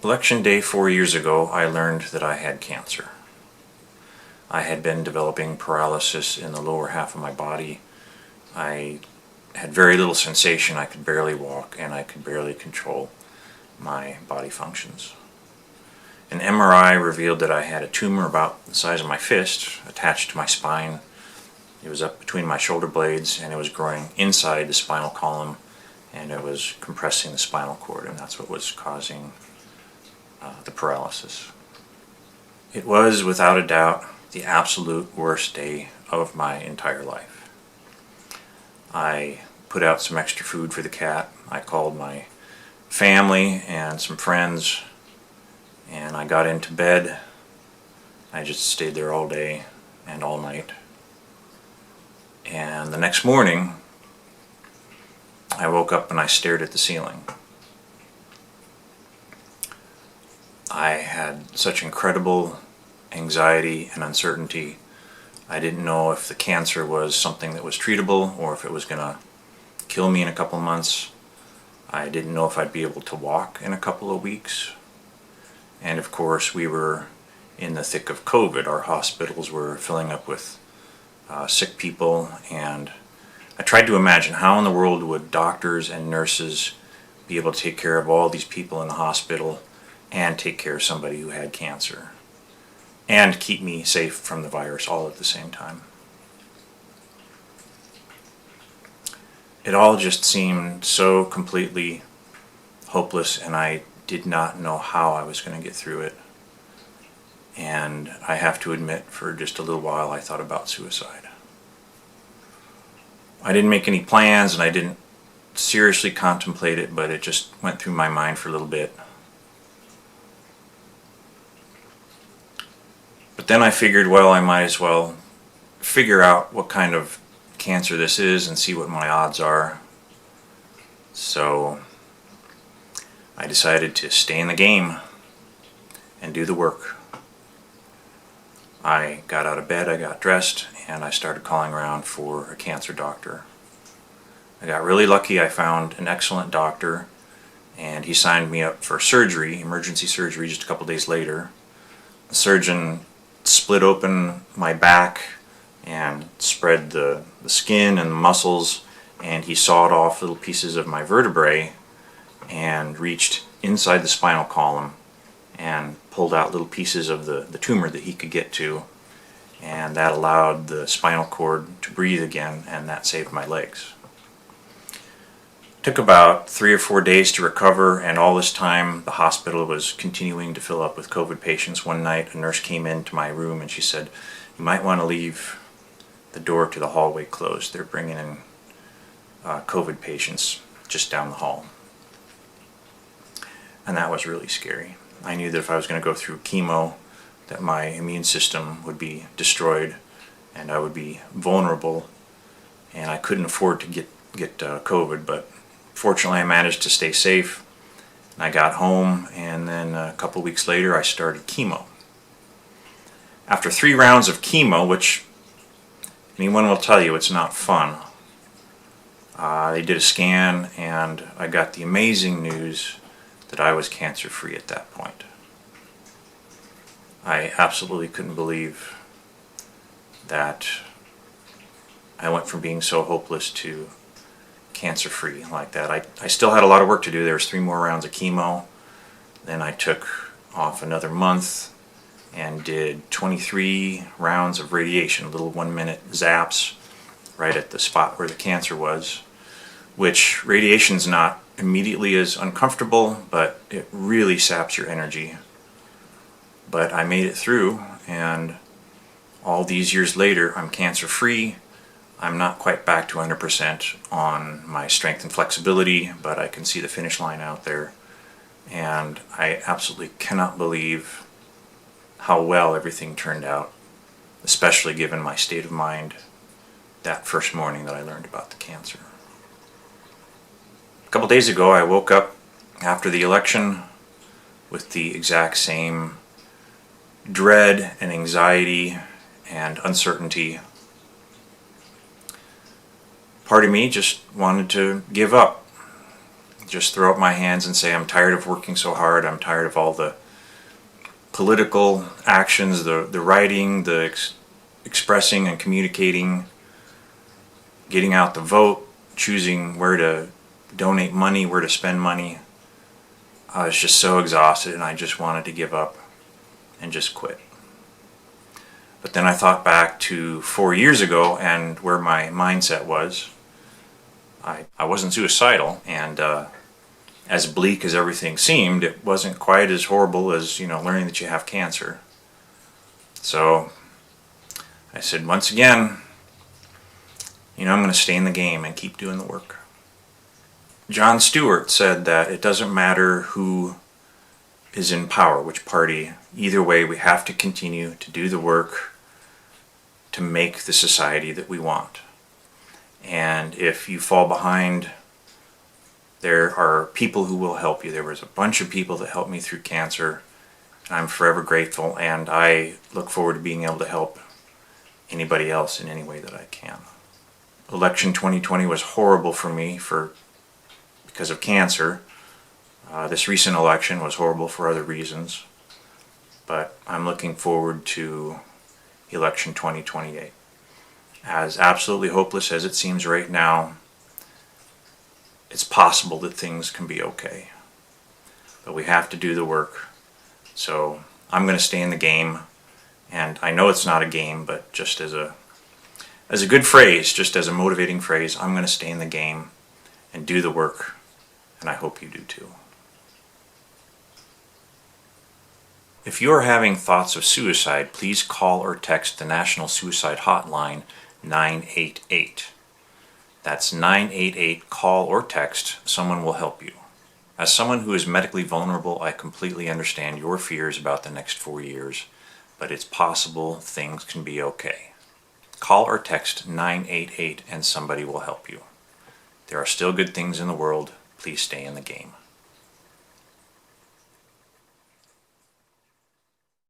Election day 4 years ago, I learned that I had cancer. I had been developing paralysis in the lower half of my body. I had very little sensation. I could barely walk and I could barely control my body functions. An MRI revealed that I had a tumor about the size of my fist attached to my spine. It was up between my shoulder blades and it was growing inside the spinal column, and it was compressing the spinal cord, and that's what was causing the paralysis. It was, without a doubt, the absolute worst day of my entire life. I put out some extra food for the cat. I called my family and some friends, and I got into bed. I just stayed there all day and all night. And the next morning, I woke up and I stared at the ceiling. I had such incredible anxiety and uncertainty. I didn't know if the cancer was something that was treatable or if it was going to kill me in a couple of months. I didn't know if I'd be able to walk in a couple of weeks. And of course, we were in the thick of COVID. Our hospitals were filling up with sick people, and I tried to imagine how in the world would doctors and nurses be able to take care of all these people in the hospital and take care of somebody who had cancer and keep me safe from the virus all at the same time. It all just seemed so completely hopeless, and I did not know how I was going to get through it. And I have to admit, for just a little while I thought about suicide. I didn't make any plans and I didn't seriously contemplate it, but it just went through my mind for a little bit. But then I figured, well, I might as well figure out what kind of cancer this is and see what my odds are. So I decided to stay in the game and do the work. I got out of bed, I got dressed, and I started calling around for a cancer doctor. I got really lucky. I found an excellent doctor, and he signed me up for surgery, emergency surgery, just a couple days later. The surgeon split open my back and spread the skin and the muscles, and he sawed off little pieces of my vertebrae and reached inside the spinal column and pulled out little pieces of the tumor that he could get to, and that allowed the spinal cord to breathe again, and that saved my legs. It took about 3 or 4 days to recover, and all this time the hospital was continuing to fill up with COVID patients. One night a nurse came into my room and she said, "You might want to leave the door to the hallway closed. They're bringing in COVID patients just down the hall." And that was really scary. I knew that if I was going to go through chemo, that my immune system would be destroyed and I would be vulnerable, and I couldn't afford to get COVID, but fortunately I managed to stay safe. And I got home, and then a couple weeks later I started chemo. After 3 rounds of chemo, which anyone will tell you it's not fun, they did a scan and I got the amazing news that I was cancer-free at that point. I absolutely couldn't believe that I went from being so hopeless to cancer-free like that. I still had a lot of work to do. There was 3 more rounds of chemo. Then I took off another month and did 23 rounds of radiation, little 1-minute zaps right at the spot where the cancer was, which radiation's not immediately as uncomfortable, but it really saps your energy. But I made it through, and all these years later I'm cancer-free. I'm not quite back to 100% on my strength and flexibility, but I can see the finish line out there, and I absolutely cannot believe how well everything turned out, especially given my state of mind that first morning that I learned about the cancer. A couple days ago I woke up after the election with the exact same dread and anxiety and uncertainty. Part of me just wanted to give up. just throw up my hands and say, I'm tired of working so hard. I'm tired of all the political actions, the writing, the expressing and communicating, getting out the vote, choosing where to donate money, where to spend money. I was just so exhausted and I just wanted to give up and just quit. But then I thought back to 4 years ago and where my mindset was. I wasn't suicidal, and as bleak as everything seemed, it wasn't quite as horrible as, learning that you have cancer. So I said, once again, I'm going to stay in the game and keep doing the work. Jon Stewart said that it doesn't matter who is in power, which party. Either way, we have to continue to do the work to make the society that we want. And if you fall behind, there are people who will help you. There was a bunch of people that helped me through cancer, and I'm forever grateful, and I look forward to being able to help anybody else in any way that I can. Election 2020 was horrible for me because of cancer. This recent election was horrible for other reasons, but I'm looking forward to election 2028. As absolutely hopeless as it seems right now, it's possible that things can be okay. But we have to do the work. So I'm going to stay in the game, and I know it's not a game, but just as a good phrase, just as a motivating phrase, I'm going to stay in the game and do the work, and I hope you do too. If you are having thoughts of suicide, please call or text the National Suicide Hotline 988. That's 988. Call or text. Someone will help you. As someone who is medically vulnerable, I completely understand your fears about the next 4 years, but it's possible things can be okay. Call or text 988 and somebody will help you. There are still good things in the world. Please stay in the game.